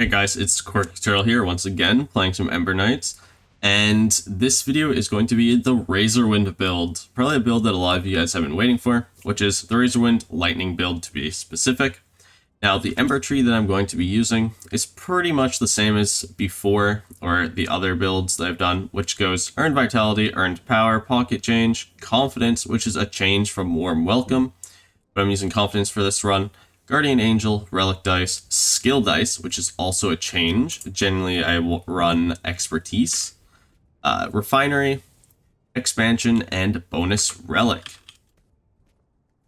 Hey guys, it's Quirky Turtle here once again, playing some Ember Knights, and this video is going to be the Razorwind build. Probably a build that a lot of you guys have been waiting for, which is the Razorwind Lightning build to be specific. Now, the Ember tree that I'm going to be using is pretty much the same as before, or the other builds that I've done, which goes Earned Vitality, Earned Power, Pocket Change, Confidence, which is a change from Warm Welcome, but I'm using Confidence for this run. Guardian Angel, Relic Dice, Skill Dice, which is also a change. Generally, I will run Expertise, Refinery, Expansion, and Bonus Relic.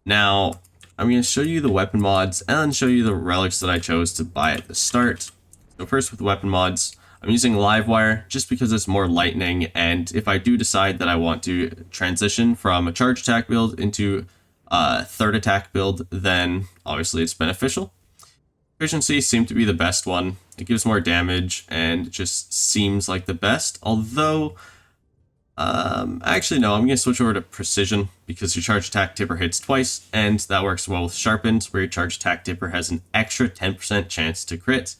Now, I'm going to show you the weapon mods and then show you the relics that I chose to buy at the start. So first with the weapon mods, I'm using Livewire just because it's more lightning, and if I do decide that I want to transition from a charge attack build into third attack build, then obviously it's beneficial. Efficiency seemed to be the best one. It gives more damage and just seems like the best, although actually no, I'm going to switch over to Precision because your charge attack tipper hits twice, and that works well with Sharpened, where your charge attack tipper has an extra 10% chance to crit,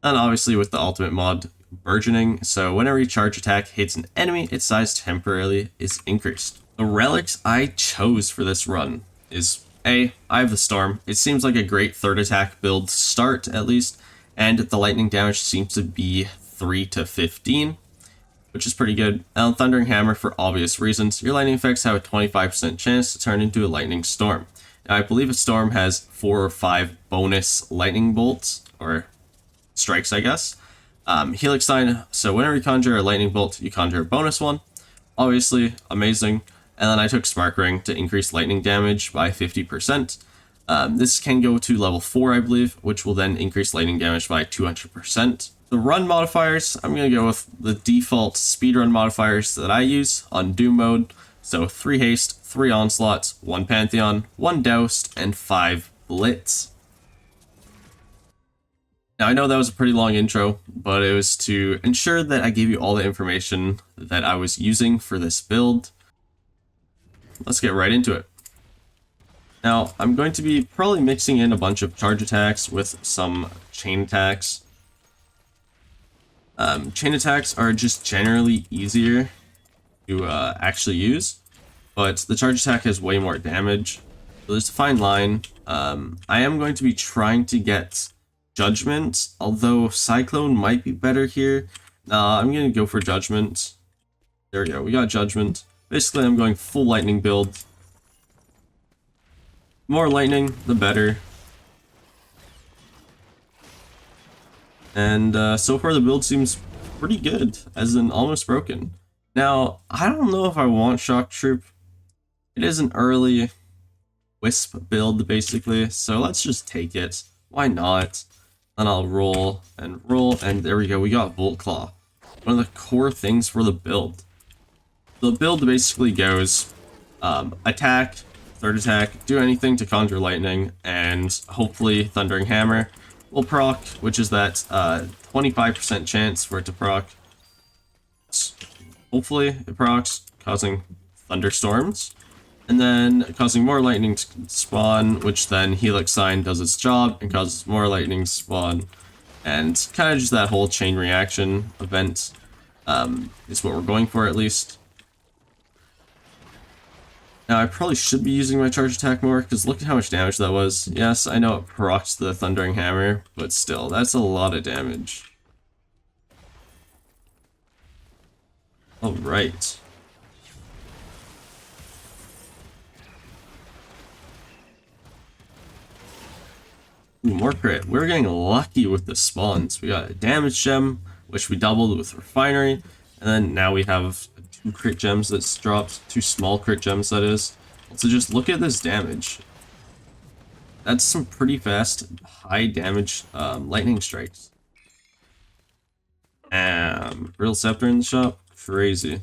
and obviously with the ultimate mod Burgeoning, so whenever your charge attack hits an enemy, its size temporarily is increased. The relics I chose for this run is I have the Storm. It seems like a great third attack build to start, at least, and the lightning damage seems to be 3 to 15, which is pretty good. And Thundering Hammer, for obvious reasons, your lightning effects have a 25% chance to turn into a lightning storm. Now, I believe a storm has 4 or 5 bonus lightning bolts, or strikes, I guess. Helix sign, so whenever you conjure a lightning bolt, you conjure a bonus one. Obviously, amazing. And then I took Spark Ring to increase lightning damage by 50%. This can go to level 4, I believe, which will then increase lightning damage by 200%. The run modifiers, I'm going to go with the default speedrun modifiers that I use on Doom mode. So 3 Haste, 3 Onslaughts, 1 Pantheon, 1 Doused, and 5 Blitz. Now, I know that was a pretty long intro, but it was to ensure that I gave you all the information that I was using for this build. Let's get right into it. Now, I'm going to be probably mixing in a bunch of charge attacks with some chain attacks. Chain attacks are just generally easier to actually use, but the charge attack has way more damage. So there's a fine line. I am going to be trying to get Judgment, although Cyclone might be better here. I'm going to go for Judgment. There we go, we got Judgment. Basically, I'm going full lightning build. More lightning, the better. And so far the build seems pretty good, as in almost broken. Now, I don't know if I want Shock Troop. It is an early Wisp build, basically, so let's just take it. Why not? Then I'll roll, and there we go, we got Volt Claw. One of the core things for the build. The build basically goes attack, third attack, do anything to conjure lightning, and hopefully Thundering Hammer will proc, which is that 25% chance for it to proc. Hopefully it procs, causing thunderstorms, and then causing more lightning to spawn, which then Helix sign does its job and causes more lightning to spawn, and kind of just that whole chain reaction event is what we're going for, at least. Now, I probably should be using my charge attack more, because look at how much damage that was. Yes, I know it procs the Thundering Hammer, but still, that's a lot of damage. Alright. Ooh, more crit. We're getting lucky with the spawns. We got a damage gem, which we doubled with Refinery, and then now we have 2 crit gems that's dropped, 2 small crit gems that is. So just look at this damage. That's some pretty fast, high damage lightning strikes. Real Scepter in the shop? Crazy.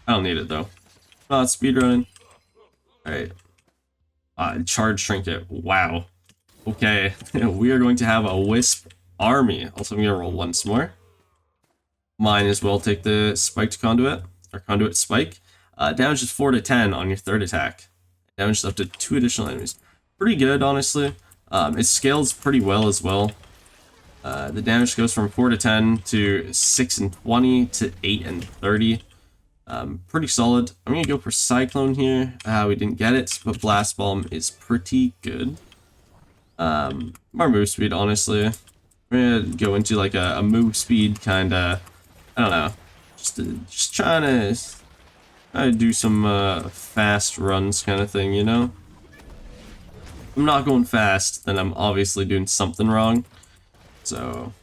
I don't need it though. Oh, it's speedrunning. Alright. Charge Trinket. Wow. Okay, we are going to have a Wisp army. Also, I'm going to roll once more. Mine as well take the Spiked Conduit. Or Conduit Spike. Damage is 4 to 10 on your third attack. Damage is up to 2 additional enemies. Pretty good, honestly. It scales pretty well as well. The damage goes from 4 to 10 to 6 and 20 to 8 and 30. Pretty solid. I'm going to go for Cyclone here. We didn't get it, but Blast Bomb is pretty good. More move speed, honestly. I'm going to go into like a move speed kind of, I don't know, just trying to do some fast runs kind of thing, you know? If I'm not going fast, then I'm obviously doing something wrong. So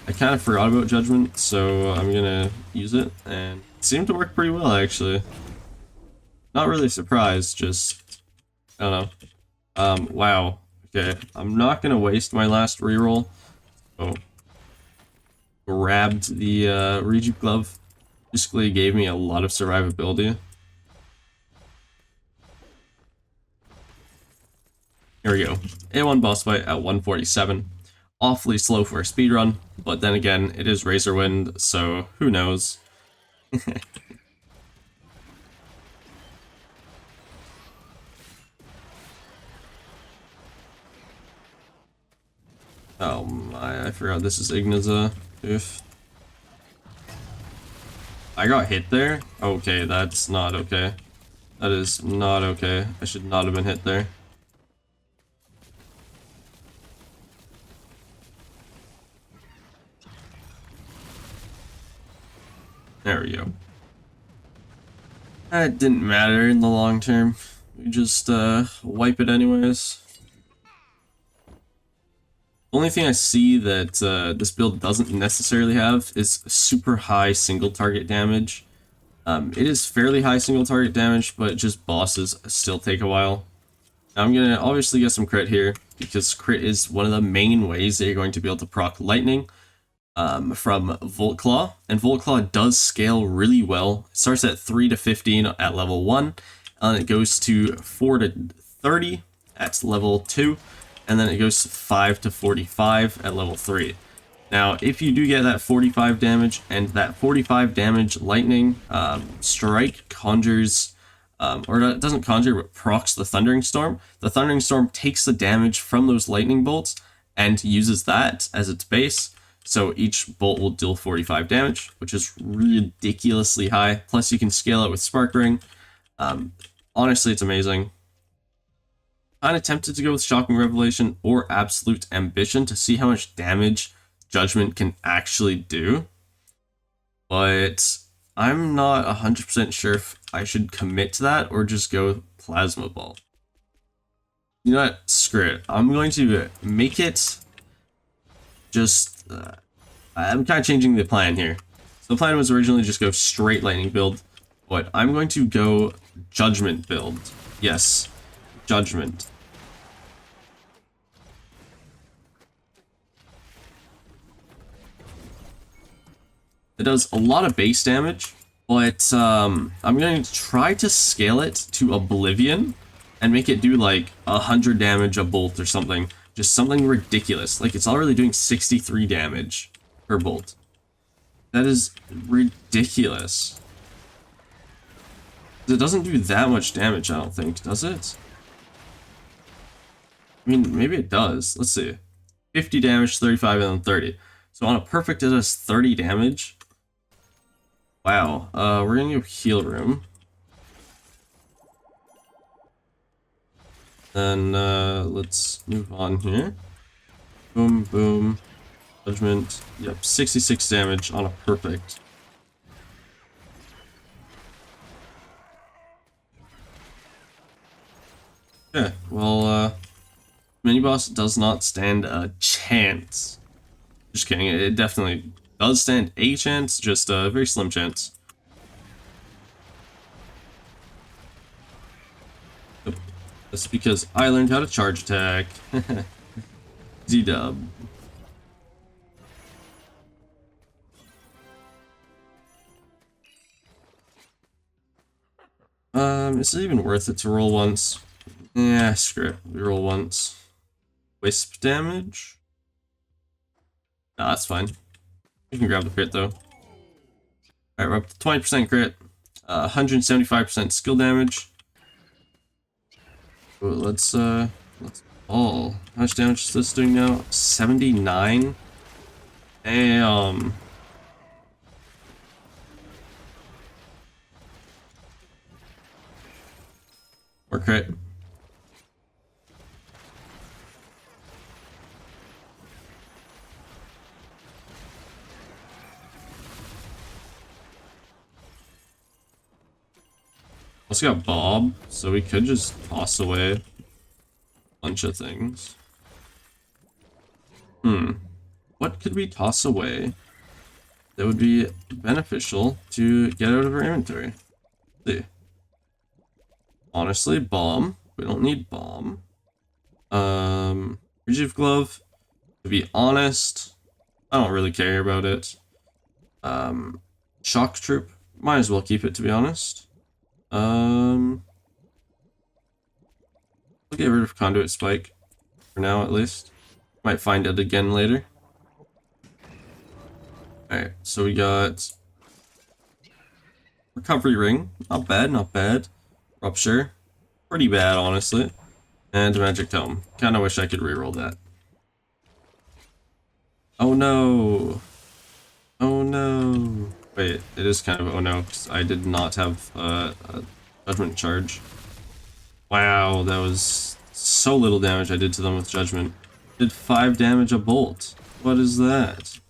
I kind of forgot about Judgment, so I'm gonna use it, and it seemed to work pretty well actually. Not really surprised, just I don't know. Wow. Okay, I'm not gonna waste my last reroll. Oh, grabbed the Rejuve Glove. Basically gave me a lot of survivability. Here we go. A1 boss fight at 147. Awfully slow for a speedrun, but then again, it is Razor Wind, so who knows. Oh my, I forgot this is Igniza. Oof. I got hit there? Okay, that's not okay. That is not okay. I should not have been hit there. There we go. It didn't matter in the long term. We just wipe it anyways. The only thing I see that this build doesn't necessarily have is super high single target damage. It is fairly high single target damage, but just bosses still take a while. Now I'm gonna obviously get some crit here, because crit is one of the main ways that you're going to be able to proc lightning. From Volt Claw, and Volt Claw does scale really well. It starts at 3 to 15 at level 1, and it goes to 4 to 30 at level 2, and then it goes to 5 to 45 at level 3. Now, if you do get that 45 damage, and that 45 damage lightning strike conjures, or it doesn't conjure, but procs the Thundering Storm takes the damage from those lightning bolts and uses that as its base. So each bolt will deal 45 damage, which is ridiculously high. Plus you can scale it with Spark Ring. Honestly, it's amazing. Kind of tempted to go with Shocking Revelation or Absolute Ambition to see how much damage Judgment can actually do. But I'm not 100% sure if I should commit to that or just go with Plasma Ball. You know what? Screw it. I'm going to make it just I'm kind of changing the plan here. So the plan was originally just go straight lightning build, but I'm going to go Judgment build. Yes, Judgment. It does a lot of base damage, but I'm going to try to scale it to Oblivion and make it do like 100 damage a bolt or something. Just something ridiculous. Like, it's already doing 63 damage per bolt. That is ridiculous. It doesn't do that much damage, I don't think, does it? I mean, maybe it does. Let's see. 50 damage, 35, and then 30. So on a perfect, it does 30 damage. Wow. We're gonna go Heal Room. Then let's move on here. Boom, boom. Judgment. Yep, 66 damage on a perfect. Okay, well, mini boss does not stand a chance. Just kidding, it definitely does stand a chance, just a very slim chance. That's because I learned how to charge attack. Z-dub. Is it even worth it to roll once? Yeah, screw it. We roll once. Wisp damage? Nah, that's fine. You can grab the crit though. Alright, we're up to 20% crit. 175% skill damage. Well, let's all. How much damage is this doing now? 79? Damn. Or crit. Also got Bob, so we could just toss away a bunch of things. What could we toss away that would be beneficial to get out of our inventory? Let's see. Honestly, bomb. We don't need bomb. Rejuve glove. To be honest, I don't really care about it. Shock troop. Might as well keep it, to be honest. I'll get rid of conduit spike for now, at least. Might find it again later. Alright, so we got recovery ring. Not bad, not bad. Rupture. Pretty bad, honestly. And magic tome. Kinda wish I could reroll that. Oh no! Oh no! Wait, it is kind of oh no, because I did not have a judgment charge. Wow, that was so little damage I did to them with judgment. Did 5 damage a bolt. What is that?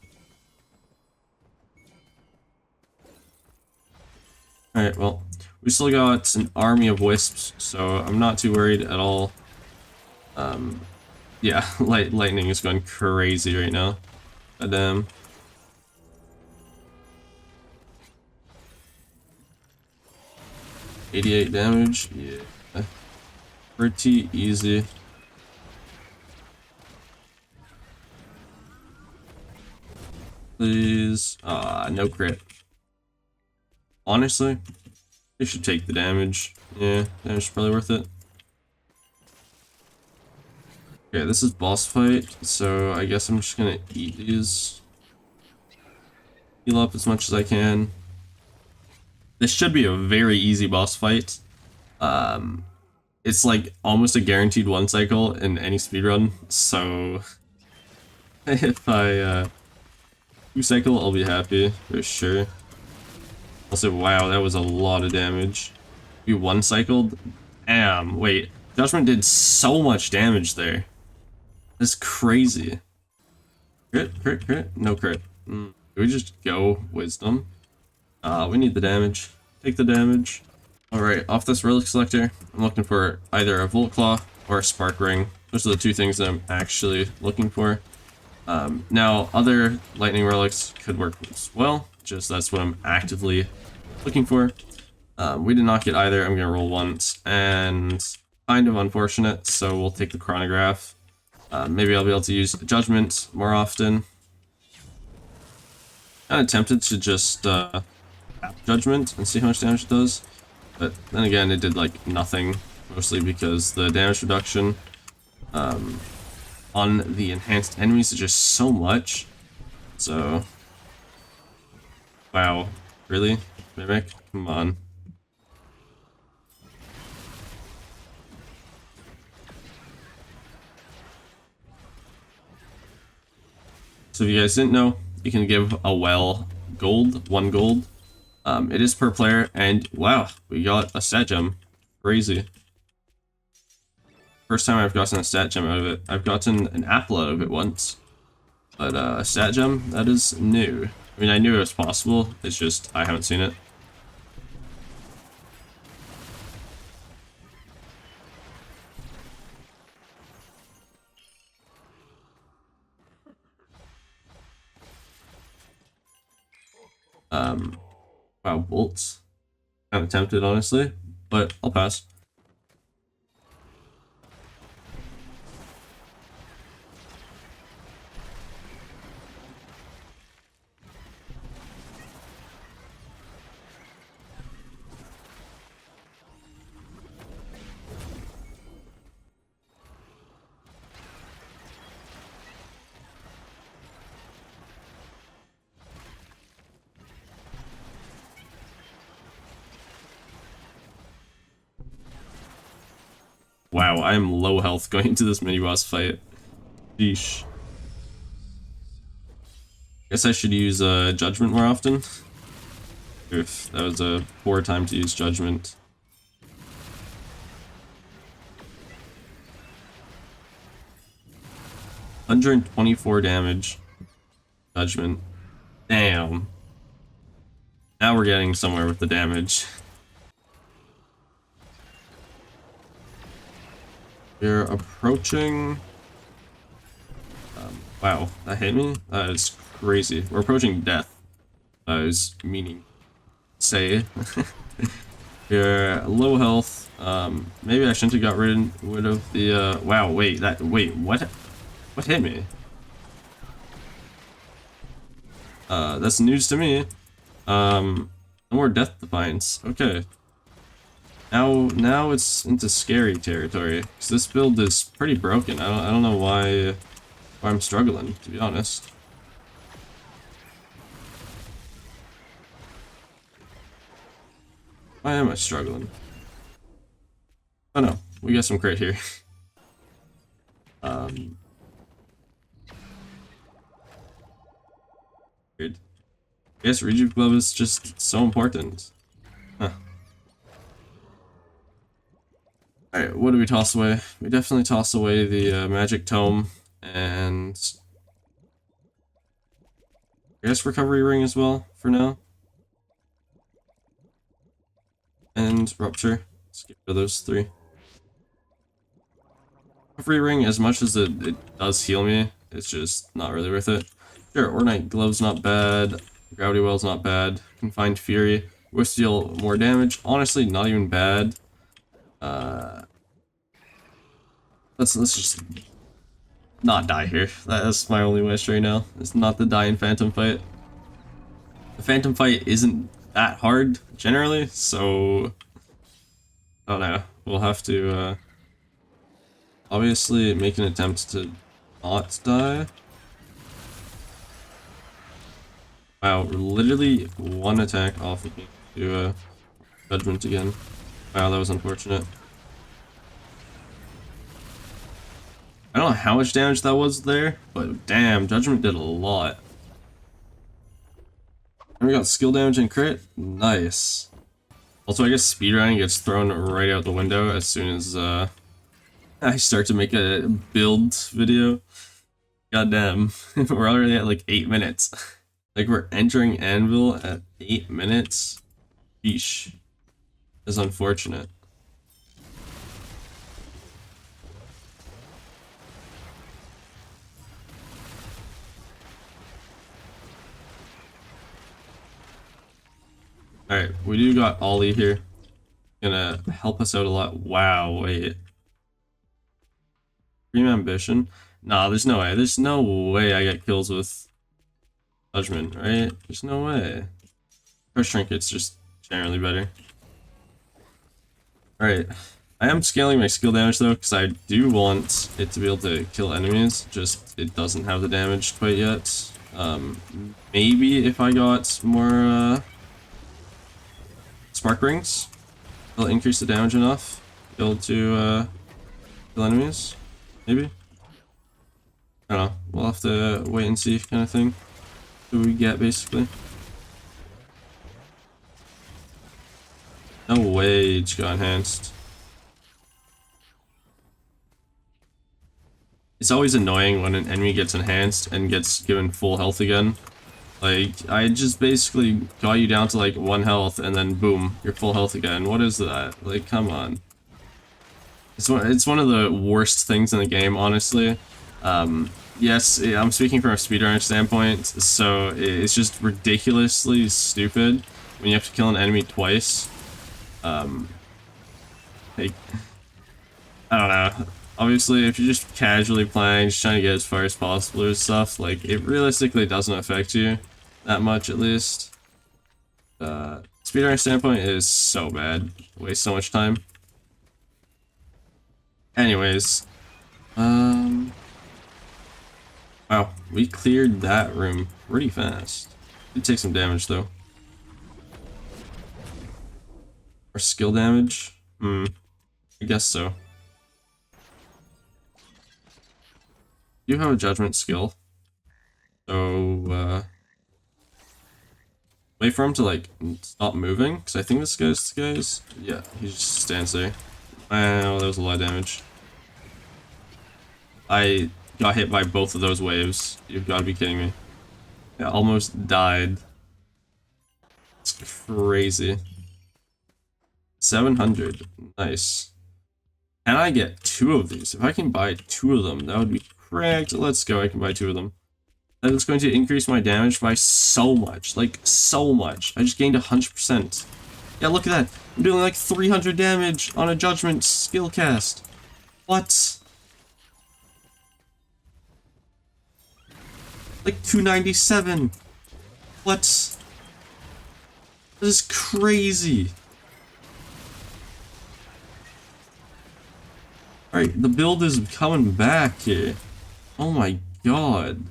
Alright, well, we still got an army of wisps, so I'm not too worried at all. Yeah, lightning is going crazy right now. But 88 damage, yeah. Pretty easy. Please. No crit. Honestly, they should take the damage. Yeah, damage is probably worth it. Okay, this is boss fight, so I guess I'm just gonna eat these. Heal up as much as I can. This should be a very easy boss fight. It's like almost a guaranteed 1 cycle in any speedrun, so if I 2 cycle, I'll be happy for sure. Also, wow, that was a lot of damage. We 1 cycled? Damn, wait. Judgment did so much damage there. That's crazy. Crit, crit, crit? No crit. Do we just go wisdom? We need the damage. Take the damage. Alright, off this relic selector, I'm looking for either a Volt Claw or a Spark Ring. Those are the 2 things that I'm actually looking for. Now, other lightning relics could work as well, just that's what I'm actively looking for. We did not get either. I'm gonna roll once, and kind of unfortunate, so we'll take the chronograph. Maybe I'll be able to use judgment more often. Kind of tempted to just tap judgment and see how much damage it does, but then again it did like nothing, mostly because the damage reduction on the enhanced enemies is just so much. So wow, really? Mimic? Come on. So if you guys didn't know, you can give a well gold, 1 gold. It is per player, and wow, we got a stat gem. Crazy. First time I've gotten a stat gem out of it. I've gotten an apple out of it once. But a stat gem, that is new. I mean, I knew it was possible, it's just I haven't seen it. Wow, bolts. Kind of tempted, honestly, but I'll pass. Wow, I am low health going into this mini-boss fight. Sheesh. Guess I should use Judgment more often. Oof, that was a poor time to use Judgment. $124 damage. Judgment. Damn. Now we're getting somewhere with the damage. We're approaching... wow, that hit me? That is crazy. We're approaching death. That is meaning. Say. We're low health. Maybe I shouldn't have got rid of the, wow, wait, what hit me? That's news to me. No more Death Defiance. Okay. Now it's into scary territory. Cause this build is pretty broken. I don't know why I'm struggling, to be honest. Why am I struggling? Oh no, we got some crit here. Weird. I guess Rejuve Glove is just so important. Huh. Alright, what do we toss away? We definitely toss away the Magic Tome, and I guess Recovery Ring as well, for now. And Rupture. Let's get rid of those three. Recovery Ring, as much as it does heal me, it's just not really worth it. Sure, Ornate Glove's not bad. Gravity Well's not bad. Confined Fury will deal more damage. Honestly, not even bad. Let's just not die here. That's my only wish right now. It's not to die in Phantom Fight. The Phantom Fight isn't that hard generally, so I don't know. We'll have to obviously make an attempt to not die. Wow, literally one attack off of me to Judgment again. Wow, that was unfortunate. I don't know how much damage that was there, but damn, Judgment did a lot. And we got skill damage and crit. Nice. Also, I guess speedrunning gets thrown right out the window as soon as I start to make a build video. Goddamn, we're already at like 8 minutes. Like, we're entering Anvil at 8 minutes. Sheesh. That's unfortunate. Alright, we do got Ollie here. Gonna help us out a lot. Wow, wait. Dream Ambition? Nah, there's no way. There's no way I get kills with Judgment, right? There's no way. First Trinket's just generally better. Alright. I am scaling my skill damage though, because I do want it to be able to kill enemies, just it doesn't have the damage quite yet. Maybe if I got more Spark Rings, it'll increase the damage enough to be able to kill enemies. Maybe? I don't know. We'll have to wait and see kind of thing. What we get basically. No way it got enhanced. It's always annoying when an enemy gets enhanced and gets given full health again. Like, I just basically got you down to like 1 health and then boom, you're full health again. What is that? Like, come on. It's one of the worst things in the game, honestly. Yes, I'm speaking from a speedrunner standpoint, so it's just ridiculously stupid when you have to kill an enemy twice. Like, I don't know. Obviously, if you're just casually playing, just trying to get as far as possible or stuff, like, it realistically doesn't affect you that much, at least. Speedrunner standpoint is so bad. Waste so much time. Anyways, wow, we cleared that room pretty fast. Did take some damage though. Or skill damage? I guess so. You have a judgment skill. So, wait for him to, like, stop moving, because I think this guy's, yeah, he just stands there. Wow, that was a lot of damage. I got hit by both of those waves. You've got to be kidding me. I almost died. It's crazy. 700. Nice. Can I get 2 of these? If I can buy 2 of them, that would be correct. Let's go, I can buy 2 of them. That is going to increase my damage by so much. Like, so much. I just gained 100%. Yeah, look at that. I'm doing like 300 damage on a judgment skill cast. What? Like 297. What? This is crazy. Alright, the build is coming back here. Oh my god.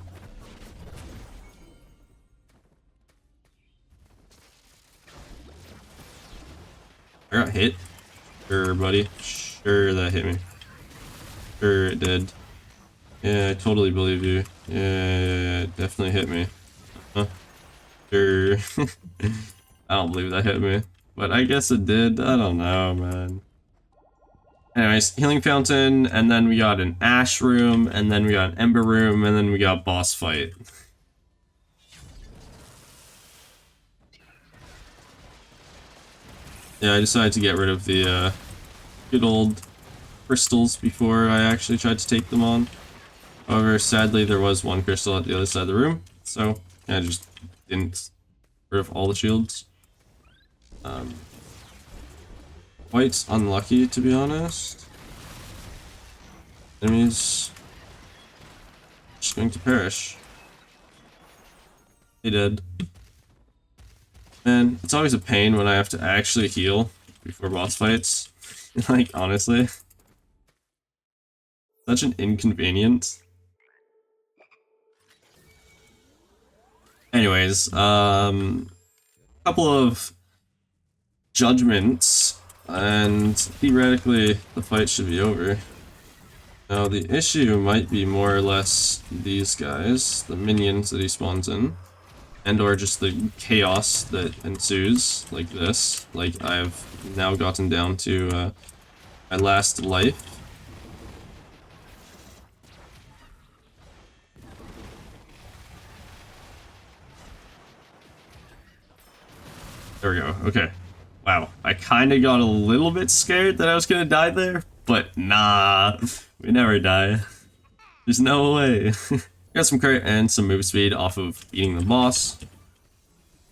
I got hit. Sure, buddy. Sure, that hit me. Sure, it did. Yeah, I totally believe you. Yeah, it definitely hit me. Huh? Sure. I don't believe that hit me. But I guess it did. I don't know, man. Anyways, healing fountain, and then we got an ash room, and then we got an ember room, and then we got boss fight. Yeah, I decided to get rid of the good old crystals before I actually tried to take them on. However, sadly, there was one crystal at the other side of the room, so I just didn't get rid of all the shields. Quite unlucky, to be honest. Enemies just going to perish. They did. Man, it's always a pain when I have to actually heal before boss fights. Like, honestly. Such an inconvenience. Anyways, couple of judgments, and theoretically the fight should be over. Now the issue might be more or less these guys, the minions that he spawns in, and or just the chaos that ensues, like this. Like I've now gotten down to my last life. There we go, okay. Wow, I kinda got a little bit scared that I was gonna die there, but nah, we never die. There's no way. Got some crit and some move speed off of beating the boss.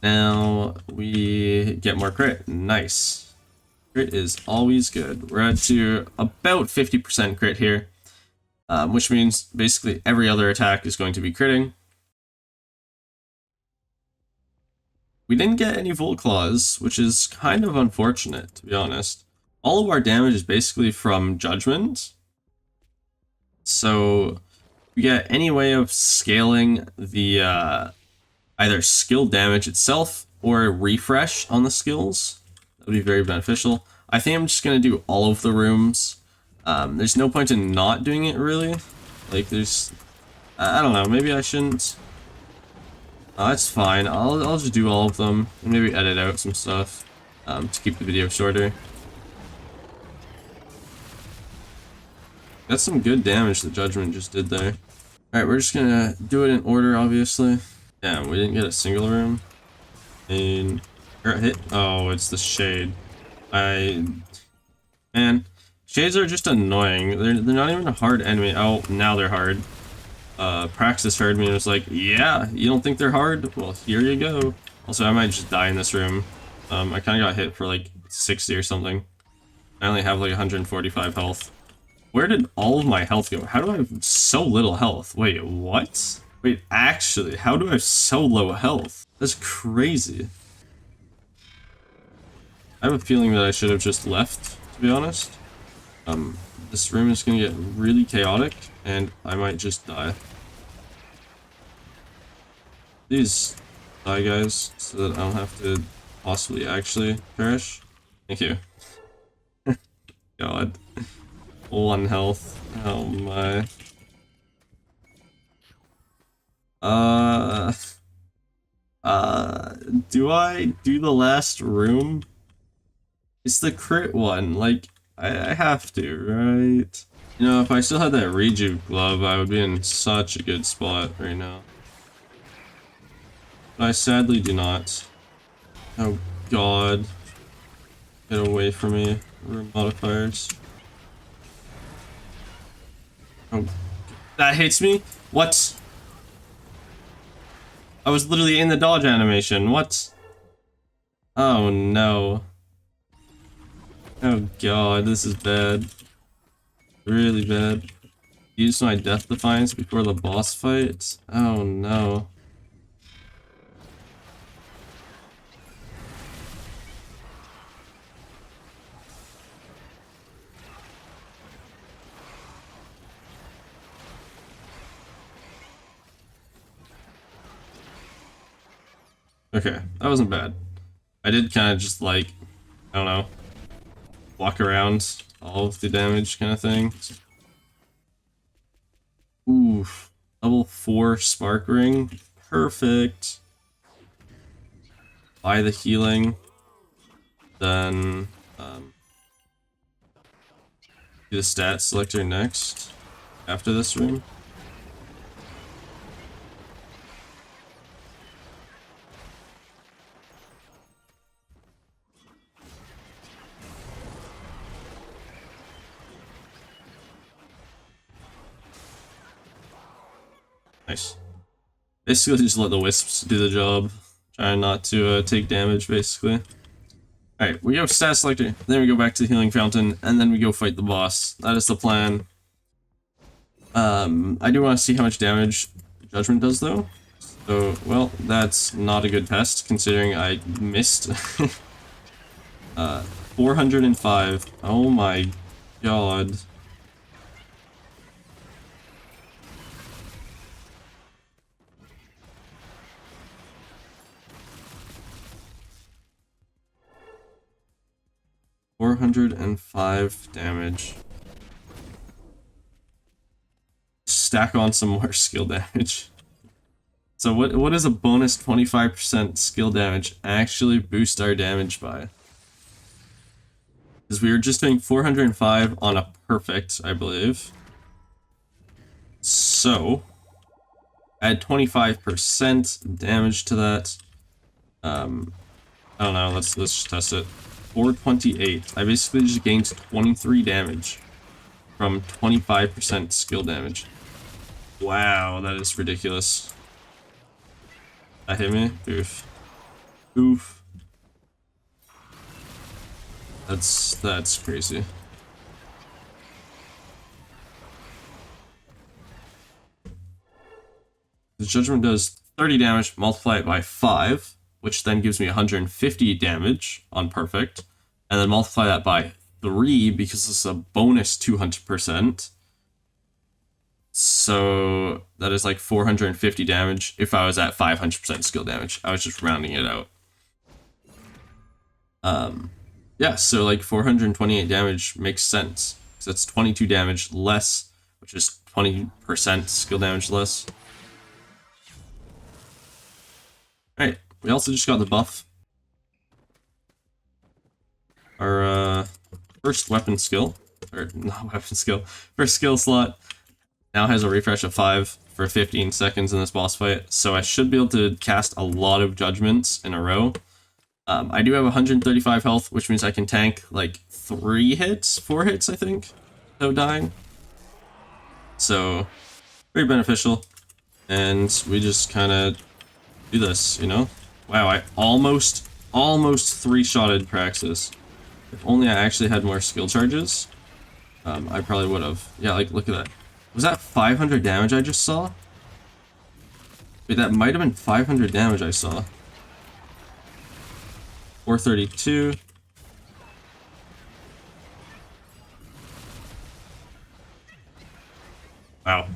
Now we get more crit, nice. Crit is always good. We're at to about 50% crit here, which means basically every other attack is going to be critting. We didn't get any Volt Claws, which is kind of unfortunate, to be honest. All of our damage is basically from Judgment. So, we get any way of scaling the either skill damage itself or refresh on the skills. That would be very beneficial. I think I'm just going to do all of the rooms. There's no point in not doing it, really. Like, there's... I don't know, maybe I shouldn't... that's fine. I'll just do all of them and maybe edit out some stuff to keep the video shorter. That's some good damage that Judgment just did there. Alright, we're just gonna do it in order, obviously. Damn, we didn't get a single room. And hit. Oh, it's the shade. Man, shades are just annoying. They're not even a hard enemy. Oh, now they're hard. Praxis heard me and was like, yeah, you don't think they're hard? Well, here you go. Also, I might just die in this room. I kind of got hit for like 60 or something. I only have like 145 health. Where did all of my health go? How do I have so little health? Wait, what? Wait, actually, how do I have so low health? That's crazy. I have a feeling that I should have just left, to be honest. This room is gonna get really chaotic, and I might just die. Please die, guys, so that I don't have to possibly actually perish. Thank you. God. 1 health. Oh my. Uh, do I do the last room? It's the crit one, like, I have to, right? You know, if I still had that rejuve glove, I would be in such a good spot right now. But I sadly do not. Oh god. Get away from me, room modifiers. Oh, that hits me? What? I was literally in the dodge animation, what? Oh no. Oh god, this is bad. Really bad. Use my Death Defiance before the boss fight? Oh no. Okay, that wasn't bad. I did kind of just like, I don't know, walk around all of the damage kind of thing. Oof. Level 4 Spark Ring. Perfect. Buy the healing. Then, do the stat selector next. After this room. Nice. Basically, just let the wisps do the job. Trying not to take damage, basically. Alright, we go stat selector, then we go back to the healing fountain, and then we go fight the boss. That is the plan. I do want to see how much damage Judgment does, though. So, well, that's not a good test, considering I missed. 405. Oh my god. $405 damage. Stack on some more skill damage. So what is a bonus 25% skill damage actually boost our damage by? Because we were just doing 405 on a perfect, I believe. So add 25% damage to that. I don't know, let's just test it. 428. I basically just gained 23 damage from 25% skill damage. Wow, that is ridiculous. That hit me? Oof. Oof. That's crazy. The Judgment does 30 damage, multiply it by 5, which then gives me 150 damage on perfect, and then multiply that by 3 because it's a bonus 200%. So that is like 450 damage if I was at 500% skill damage. I was just rounding it out. Yeah, so like 428 damage makes sense. Because that's 22 damage less, which is 20% skill damage less. Alright, we also just got the buff. Our first weapon skill, or not weapon skill, first skill slot now has a refresh of 5 for 15 seconds in this boss fight, so I should be able to cast a lot of judgments in a row. I do have 135 health, which means I can tank like 4 hits, I think, without dying. So, very beneficial. And we just kind of do this, you know? Wow, I almost 3-shotted Praxis. If only I actually had more skill charges, I probably would have. Yeah, like, look at that. Was that 500 damage I just saw? Wait, that might have been 500 damage I saw. 432. Wow.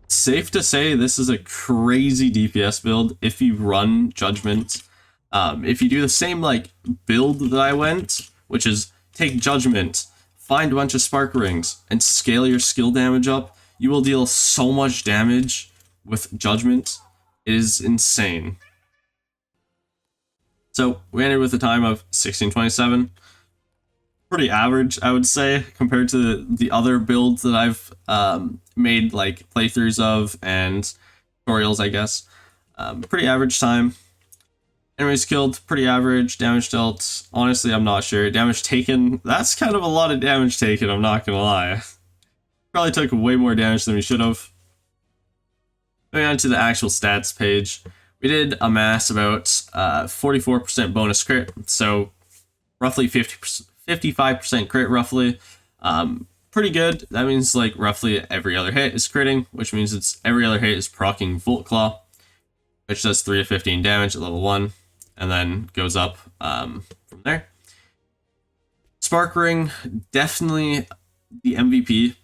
Safe to say this is a crazy DPS build if you run Judgment. If you do the same like build that I went, which is take Judgment, find a bunch of Spark Rings, and scale your skill damage up, you will deal so much damage with Judgment is insane. So we ended with a time of 1627. Pretty average, I would say, compared to the other builds that I've made like playthroughs of and tutorials, I guess. Pretty average time. Enemies killed, pretty average. Damage dealt, honestly, I'm not sure. Damage taken, that's kind of a lot of damage taken, I'm not gonna lie. Probably took way more damage than we should have. Going on to the actual stats page, we did amass about 44% bonus crit, so roughly 55% crit roughly. Pretty good. That means like roughly every other hit is critting, which means it's every other hit is proccing Volt Claw, which does 3 to 15 damage at level 1, and then goes up from there. Spark Ring, definitely the MVP,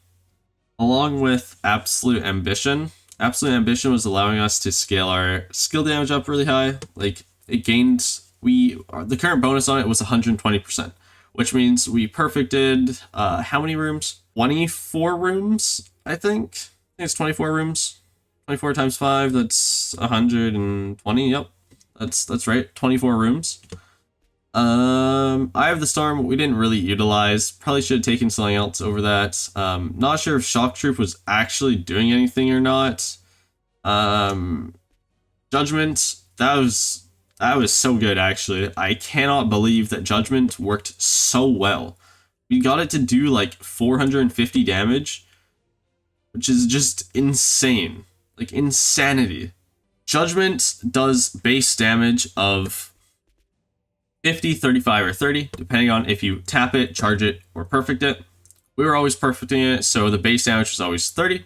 along with Absolute Ambition. Absolute Ambition was allowing us to scale our skill damage up really high. Like, it gained, the current bonus on it was 120%, which means we perfected, how many rooms? 24 rooms, I think. I think it's 24 rooms. 24 times 5, that's 120, yep. That's right, 24 rooms. I have the Storm, we didn't really utilize. Probably should have taken something else over that. Not sure if Shock Troop was actually doing anything or not. Judgment, that was so good, actually. I cannot believe that Judgment worked so well. We got it to do like 450 damage, which is just insane. Like, insanity. Judgment does base damage of 50, 35, or 30, depending on if you tap it, charge it, or perfect it. We were always perfecting it, so the base damage was always 30.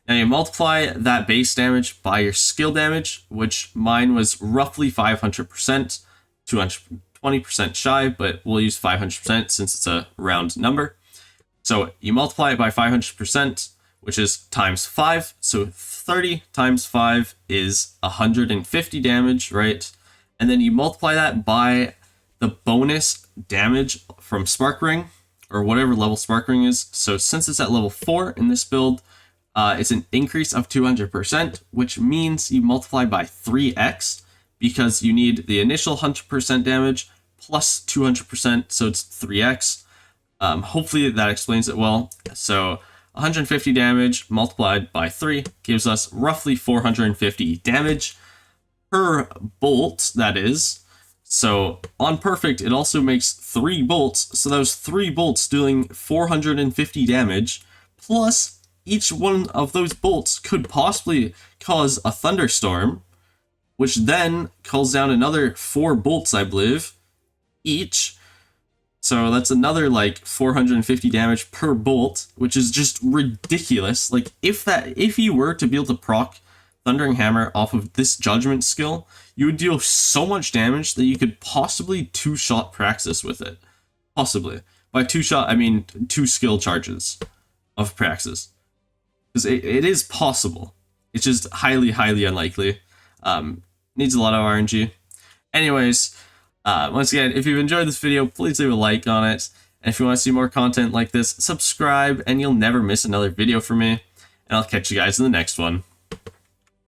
Now you multiply that base damage by your skill damage, which mine was roughly 500%, 220% shy, but we'll use 500% since it's a round number. So you multiply it by 500%, which is times 5, so 30 times 5 is 150 damage, right? And then you multiply that by the bonus damage from Spark Ring, or whatever level Spark Ring is. So since it's at level 4 in this build, it's an increase of 200%, which means you multiply by 3x, because you need the initial 100% damage plus 200%, so it's 3x. Hopefully that explains it well. So 150 damage multiplied by 3 gives us roughly 450 damage per bolt, that is. So on perfect, it also makes 3 bolts, so those 3 bolts doing 450 damage, plus each one of those bolts could possibly cause a thunderstorm, which then calls down another 4 bolts, I believe, each. So that's another like 450 damage per bolt, which is just ridiculous. Like, if you were to be able to proc Thundering Hammer off of this Judgment skill, you would deal so much damage that you could possibly 2-shot Praxis with it. Possibly. By 2-shot, I mean 2 skill charges of Praxis. Because it is possible. It's just highly, highly unlikely. Needs a lot of RNG. Anyways, once again, if you've enjoyed this video, please leave a like on it. And if you want to see more content like this, subscribe and you'll never miss another video from me. And I'll catch you guys in the next one.